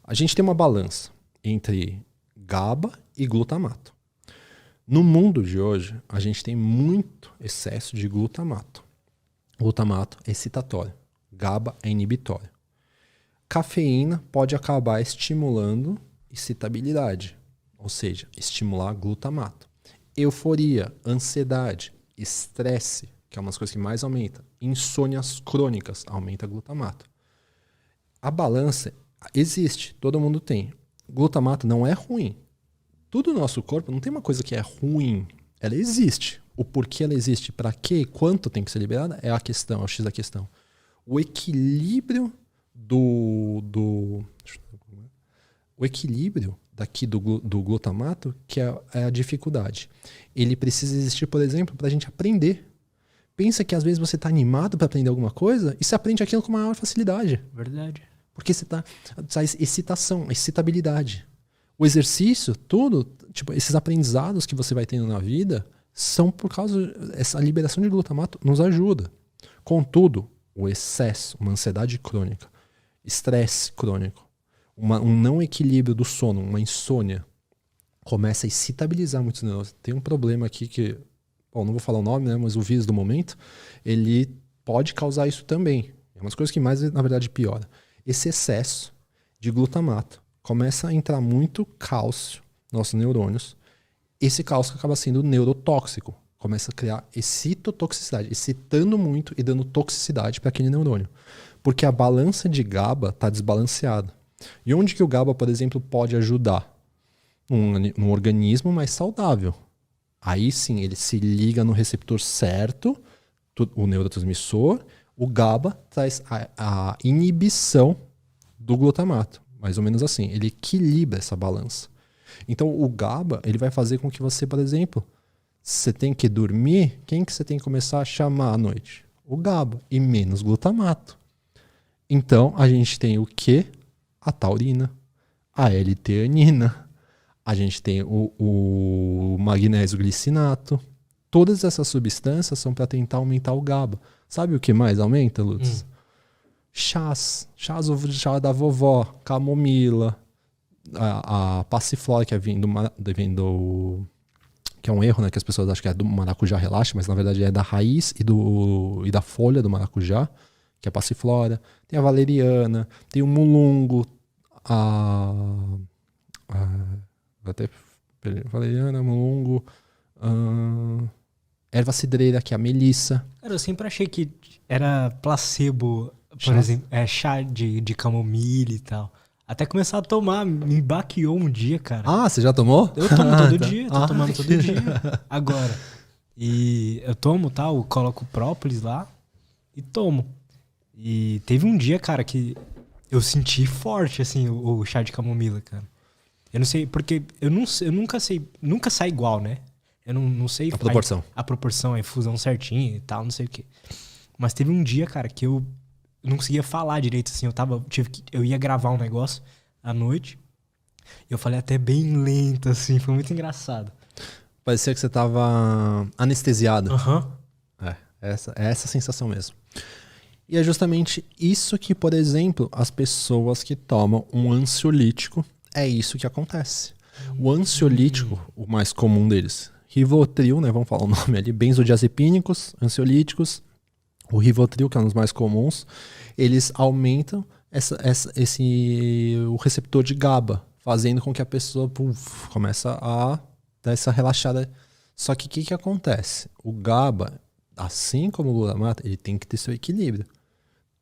A gente tem uma balança entre GABA e glutamato. No mundo de hoje, a gente tem muito excesso de glutamato. Glutamato é excitatório, GABA é inibitório. Cafeína pode acabar estimulando excitabilidade, ou seja, estimular glutamato. Euforia, ansiedade, estresse, que é uma das coisas que mais aumenta. Insônias crônicas, aumenta glutamato. A balança existe, todo mundo tem. Glutamato não é ruim. Tudo no nosso corpo não tem uma coisa que é ruim. Ela existe. O porquê ela existe, para quê, quanto tem que ser liberada, é a questão, é o X da questão. O equilíbrio o equilíbrio daqui do glutamato, que é a dificuldade. Ele precisa existir, por exemplo, para a gente aprender. Pensa que às vezes você está animado para aprender alguma coisa e você aprende aquilo com maior facilidade. Verdade. Porque você está excitação, excitabilidade. O exercício, tudo, tipo, esses aprendizados que você vai tendo na vida são por causa essa liberação de glutamato nos ajuda. Contudo, o excesso, uma ansiedade crônica, estresse crônico, um não equilíbrio do sono, uma insônia, começa a excitabilizar muitos neurônios. Tem um problema aqui que, bom, não vou falar o nome, né, mas o vírus do momento, ele pode causar isso também. É uma das coisas que mais, na verdade, piora. Esse excesso de glutamato começa a entrar muito cálcio nos nossos neurônios. Esse cálcio acaba sendo neurotóxico. Começa a criar excitotoxicidade, excitando muito e dando toxicidade para aquele neurônio. Porque a balança de GABA está desbalanceada. E onde que o GABA, por exemplo, pode ajudar? Num organismo mais saudável. Aí sim, ele se liga no receptor certo, o neurotransmissor. O GABA traz a inibição do glutamato. Mais ou menos assim. Ele equilibra essa balança. Então o GABA, ele vai fazer com que você, por exemplo, você tem que dormir, quem que você tem que começar a chamar à noite? O GABA e menos glutamato. Então a gente tem o quê? A taurina, a L-teanina, a gente tem o magnésio glicinato. Todas essas substâncias são para tentar aumentar o GABA. Sabe o que mais aumenta, Lutz? Chás, o chá da vovó, camomila, a passiflora, que vem do que é um erro, né, que as pessoas acham que é do maracujá relaxa, mas na verdade é da raiz e da folha do maracujá, que é a passiflora. Tem a valeriana, tem o mulungo, valeriana, mulungo, erva cidreira, que é a melissa. Cara, eu sempre achei que era placebo, por exemplo, chá de camomila e tal. Até começar a tomar, me baqueou um dia, cara. Ah, você já tomou? Eu tomo todo dia, tô tomando todo dia. Agora. E eu tomo, tal, coloco própolis lá e tomo. E teve um dia, cara, que eu senti forte, assim, o chá de camomila, cara. Eu não sei, porque eu nunca sai igual, né? Eu não sei... A proporção. A proporção, a infusão certinha e tal, não sei o quê. Mas teve um dia, cara, que eu não conseguia falar direito, assim. Eu ia gravar um negócio à noite. E eu falei até bem lento, assim. Foi muito engraçado. Parecia que você tava anestesiado. Aham. É essa sensação mesmo. E é justamente isso que, por exemplo, as pessoas que tomam um ansiolítico, é isso que acontece. O ansiolítico, o mais comum deles, Rivotril, né, vamos falar o nome ali, benzodiazepínicos, ansiolíticos, o Rivotril, que é um dos mais comuns, eles aumentam o receptor de GABA, fazendo com que a pessoa começa a dar essa relaxada. Só que o que acontece? O GABA, assim como o glutamato, ele tem que ter seu equilíbrio.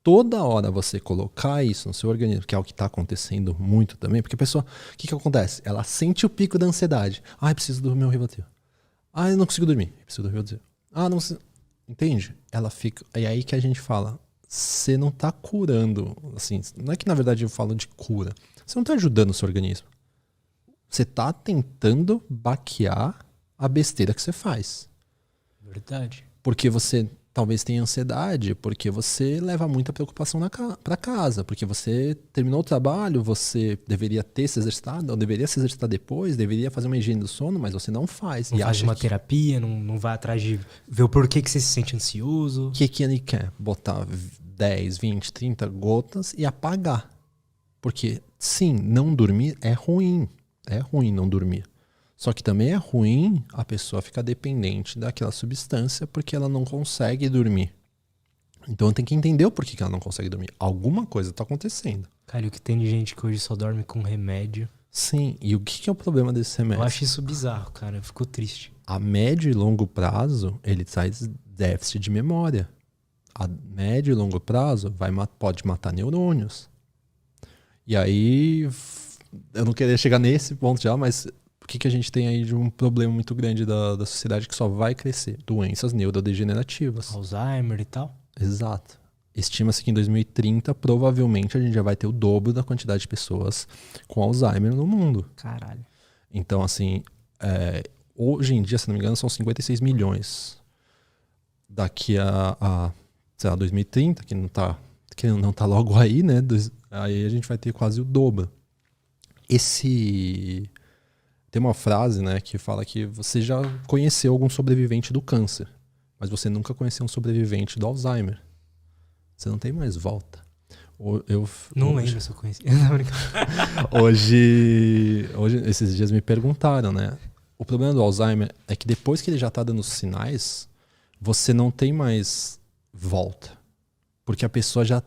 Toda hora você colocar isso no seu organismo, que é o que está acontecendo muito também, porque a pessoa, o que acontece? Ela sente o pico da ansiedade. Eu preciso do meu Rivotril. Eu não consigo dormir. Eu preciso do Rivotril. Não sei. Entende? Ela fica... É aí que a gente fala, você não está curando, assim, não é que na verdade eu falo de cura. Você não está ajudando o seu organismo. Você está tentando baquear a besteira que você faz. Verdade. Porque você talvez tenha ansiedade, porque você leva muita preocupação para casa, porque você terminou o trabalho, você deveria ter se exercitado, ou deveria se exercitar depois, deveria fazer uma higiene do sono, mas você não faz. Não faz uma terapia, não vai atrás de ver o porquê que você se sente ansioso. O que ele quer? Botar 10, 20, 30 gotas e apagar. Porque, sim, não dormir é ruim. É ruim não dormir. Só que também é ruim a pessoa ficar dependente daquela substância porque ela não consegue dormir. Então tem que entender o porquê que ela não consegue dormir. Alguma coisa está acontecendo. Cara, e o que tem de gente que hoje só dorme com remédio? Sim, e o que é o problema desse remédio? Eu acho isso bizarro, cara. Eu fico triste. A médio e longo prazo, ele traz déficit de memória. A médio e longo prazo pode matar neurônios. E aí, eu não queria chegar nesse ponto já, mas o que a gente tem aí de um problema muito grande da sociedade que só vai crescer? Doenças neurodegenerativas. Alzheimer e tal. Exato. Estima-se que em 2030, provavelmente, a gente já vai ter o dobro da quantidade de pessoas com Alzheimer no mundo. Caralho. Então, assim, hoje em dia, se não me engano, são 56 milhões. Daqui sei lá, 2030, que não tá logo aí, né? Aí a gente vai ter quase o dobro. Tem uma frase, né, que fala que você já conheceu algum sobrevivente do câncer, mas você nunca conheceu um sobrevivente do Alzheimer. Você não tem mais volta. Não lembro se eu conheci. Hoje, esses dias me perguntaram, né? O problema do Alzheimer é que depois que ele já tá dando sinais, você não tem mais volta. Porque a pessoa já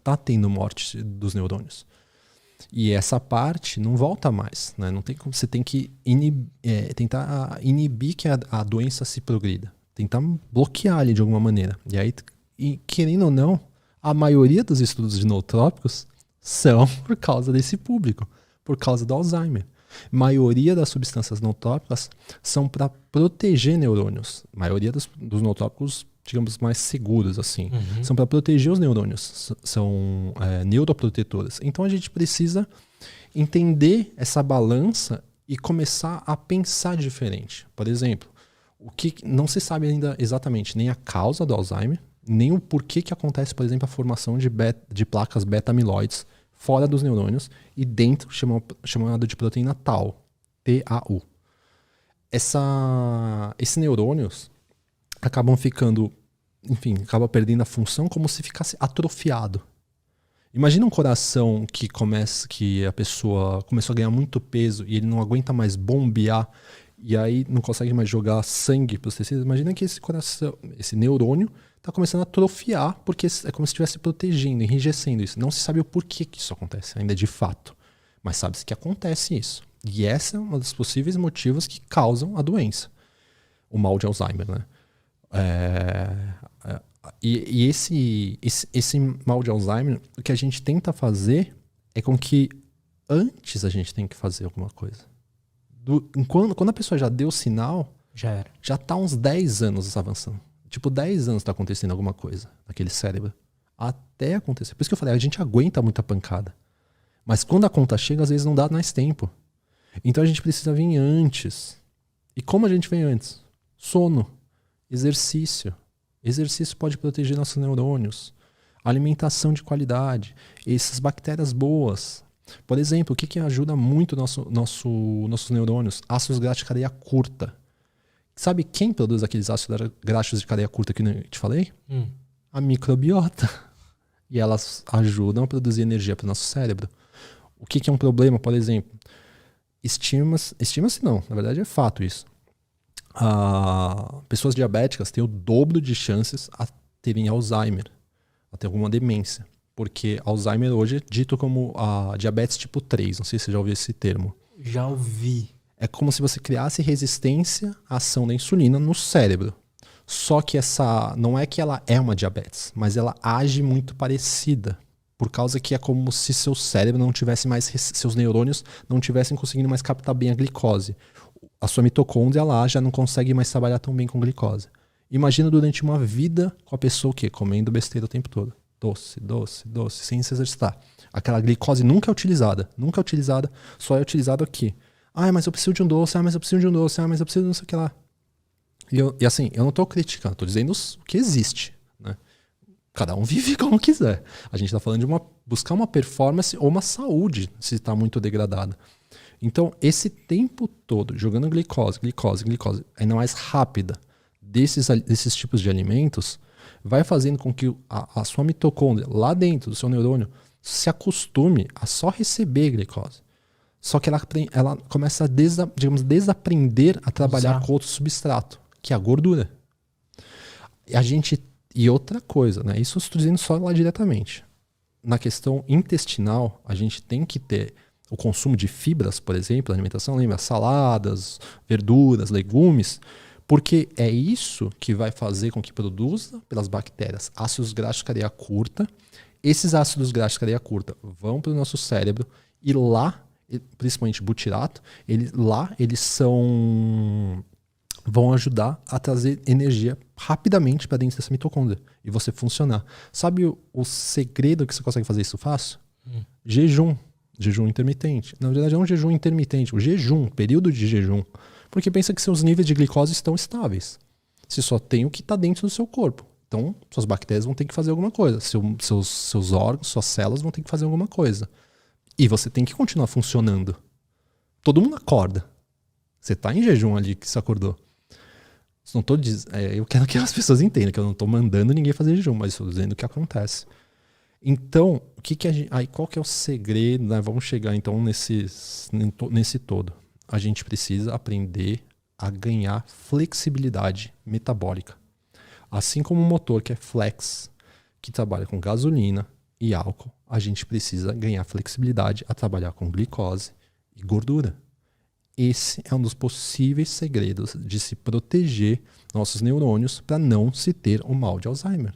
tá tendo morte dos neurônios. E essa parte não volta mais, né? Não tem como, você tem que tentar inibir que a doença se progrida. Tentar bloquear ele de alguma maneira. E aí, querendo ou não, a maioria dos estudos de nootrópicos são por causa desse público, por causa do Alzheimer. A maioria das substâncias nootrópicas são para proteger neurônios. A maioria dos nootrópicos, digamos, mais seguros, assim, são para proteger os neurônios. São neuroprotetoras. Então a gente precisa entender essa balança e começar a pensar diferente. Por exemplo, o que não se sabe ainda exatamente nem a causa do Alzheimer, nem o porquê que acontece, por exemplo, a formação de placas beta-amiloides fora dos neurônios e dentro, chamado de proteína Tau, T-A-U. Esses neurônios acabam acaba perdendo a função como se ficasse atrofiado. Imagina um coração que a pessoa começou a ganhar muito peso e ele não aguenta mais bombear e aí não consegue mais jogar sangue para os tecidos. Imagina que esse coração, esse neurônio, está começando a atrofiar porque é como se estivesse protegendo, enrijecendo isso. Não se sabe o porquê que isso acontece ainda de fato, mas sabe-se que acontece isso. E essa é uma dos possíveis motivos que causam a doença, o mal de Alzheimer, né? E esse mal de Alzheimer, o que a gente tenta fazer é com que antes a gente tem que fazer alguma coisa. Quando a pessoa já deu sinal, já era. Já tá uns 10 anos avançando. Tipo, 10 anos tá acontecendo alguma coisa naquele cérebro. Até acontecer. Por isso que eu falei, a gente aguenta muita pancada. Mas quando a conta chega, às vezes não dá mais tempo. Então a gente precisa vir antes. E como a gente vem antes? Sono, exercício. Exercício pode proteger nossos neurônios. Alimentação de qualidade. Essas bactérias boas. Por exemplo, o que ajuda muito nossos neurônios? Ácidos graxos de cadeia curta. Sabe quem produz aqueles ácidos graxos de cadeia curta que eu te falei? A microbiota. E elas ajudam a produzir energia para o nosso cérebro. O que é um problema, por exemplo? Estima-se não, na verdade é fato isso. Pessoas diabéticas têm o dobro de chances a terem Alzheimer, a ter alguma demência. Porque Alzheimer hoje é dito como a diabetes tipo 3. Não sei se você já ouviu esse termo. Já ouvi. É como se você criasse resistência à ação da insulina no cérebro. Só que não é que ela é uma diabetes, mas ela age muito parecida. Por causa que é como se seu cérebro não tivesse mais, seus neurônios não tivessem conseguindo mais captar bem a glicose. A sua mitocôndria lá já não consegue mais trabalhar tão bem com glicose. Imagina durante uma vida com a pessoa o quê? Comendo besteira o tempo todo. Doce, doce, doce, sem se exercitar. Aquela glicose nunca é utilizada, só é utilizada aqui. Mas eu preciso de um doce, mas eu preciso de um doce, mas eu preciso de não sei o que lá. E assim, eu não estou criticando, estou dizendo o que existe. Né? Cada um vive como quiser. A gente está falando de buscar uma performance ou uma saúde, se está muito degradada. Então, esse tempo todo, jogando glicose, ainda mais rápida, desses tipos de alimentos, vai fazendo com que a sua mitocôndria, lá dentro do seu neurônio, se acostume a só receber glicose. Só que ela começa a desaprender a trabalhar com outro substrato, que é a gordura. E outra coisa, né? Isso eu estou dizendo só lá diretamente. Na questão intestinal, a gente tem que ter o consumo de fibras, por exemplo, na alimentação, lembra? Saladas, verduras, legumes, porque é isso que vai fazer com que produza pelas bactérias ácidos graxos de cadeia curta. Esses ácidos graxos de cadeia curta vão para o nosso cérebro e lá, principalmente butirato, eles vão ajudar a trazer energia rapidamente para dentro dessa mitocôndria e você funcionar. Sabe o segredo que você consegue fazer isso fácil? Jejum intermitente. Na verdade, é um jejum intermitente. O jejum, período de jejum. Porque pensa que seus níveis de glicose estão estáveis. Você só tem o que está dentro do seu corpo. Então, suas bactérias vão ter que fazer alguma coisa. Seus órgãos, suas células vão ter que fazer alguma coisa. E você tem que continuar funcionando. Todo mundo acorda. Você está em jejum ali que você acordou. Não tô eu quero que as pessoas entendam que eu não estou mandando ninguém fazer jejum, mas estou dizendo o que acontece. Então, qual que é o segredo? Né? Vamos chegar então nesse todo. A gente precisa aprender a ganhar flexibilidade metabólica. Assim como um motor que é flex, que trabalha com gasolina e álcool, a gente precisa ganhar flexibilidade a trabalhar com glicose e gordura. Esse é um dos possíveis segredos de se proteger nossos neurônios para não se ter o mal de Alzheimer.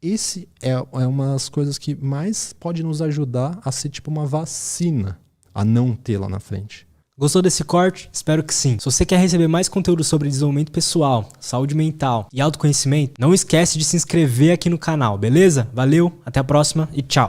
Esse é uma das coisas que mais pode nos ajudar a ser tipo uma vacina, a não ter lá na frente. Gostou desse corte? Espero que sim. Se você quer receber mais conteúdo sobre desenvolvimento pessoal, saúde mental e autoconhecimento, não esquece de se inscrever aqui no canal, beleza? Valeu, até a próxima e tchau!